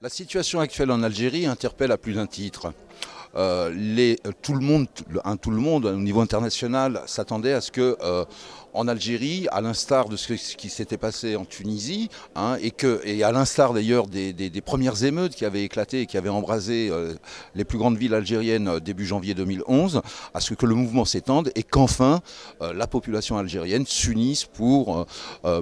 La situation actuelle en Algérie interpelle à plus d'un titre. Tout le monde au niveau international s'attendait à ce que en Algérie, à l'instar de ce qui s'était passé en Tunisie, et à l'instar d'ailleurs des premières émeutes qui avaient éclaté et qui avaient embrasé les plus grandes villes algériennes début janvier 2011, à ce que le mouvement s'étende et qu'enfin la population algérienne s'unisse pour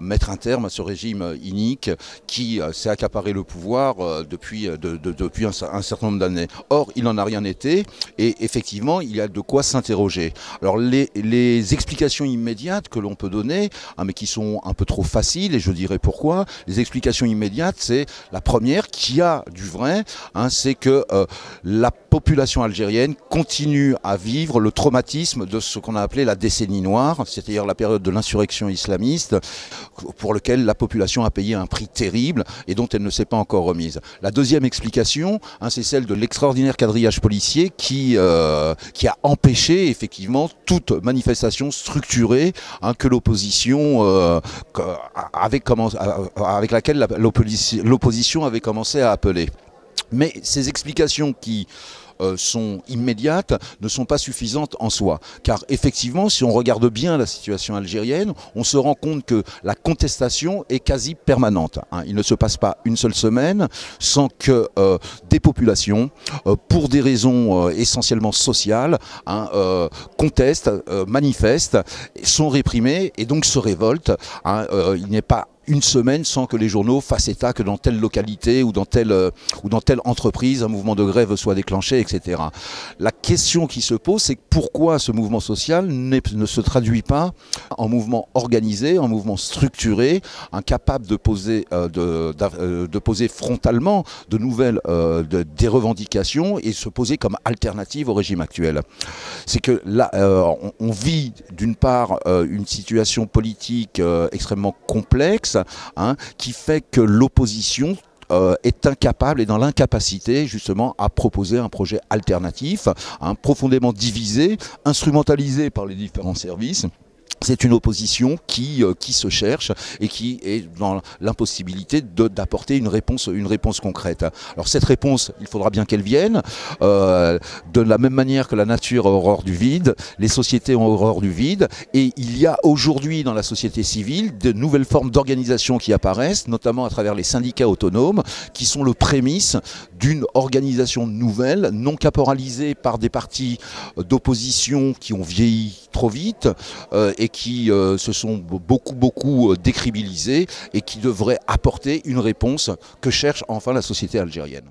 mettre un terme à ce régime inique qui s'est accaparé le pouvoir depuis un certain nombre d'années. Or, il n'en a rien été et effectivement, il y a de quoi s'interroger. Alors, les explications immédiates que l'on peut donner, mais qui sont un peu trop faciles, et je dirais pourquoi. Les explications immédiates, c'est la première, qui a du vrai, c'est que la population algérienne continue à vivre le traumatisme de ce qu'on a appelé la décennie noire, c'est-à-dire la période de l'insurrection islamiste, pour lequel la population a payé un prix terrible et dont elle ne s'est pas encore remise. La deuxième explication, c'est celle de l'extraordinaire quadrillage policier qui a empêché effectivement toute manifestation structurée que l'opposition avec laquelle l'opposition avait commencé à appeler. Mais ces explications qui sont immédiates ne sont pas suffisantes en soi. Car effectivement, si on regarde bien la situation algérienne, on se rend compte que la contestation est quasi permanente. Il ne se passe pas une seule semaine sans que des populations, pour des raisons essentiellement sociales, contestent, manifestent, sont réprimées et donc se révoltent. Il n'est pas une semaine sans que les journaux fassent état que dans telle localité ou dans telle entreprise, un mouvement de grève soit déclenché, etc. La question qui se pose, c'est pourquoi ce mouvement social ne se traduit pas en mouvement organisé, en mouvement structuré, incapable de poser frontalement de nouvelles des revendications et se poser comme alternative au régime actuel. C'est que là, on vit d'une part une situation politique extrêmement complexe, qui fait que l'opposition est incapable et dans l'incapacité justement à proposer un projet alternatif, profondément divisé, instrumentalisé par les différents services. C'est une opposition qui se cherche et qui est dans l'impossibilité d'apporter une réponse concrète. Alors cette réponse, il faudra bien qu'elle vienne. De la même manière que la nature a horreur du vide, les sociétés ont horreur du vide. Et il y a aujourd'hui dans la société civile de nouvelles formes d'organisation qui apparaissent, notamment à travers les syndicats autonomes, qui sont le prémisse d'une organisation nouvelle, non caporalisée par des partis d'opposition qui ont vieilli trop vite et qui se sont beaucoup décribilisés et qui devraient apporter une réponse que cherche enfin la société algérienne.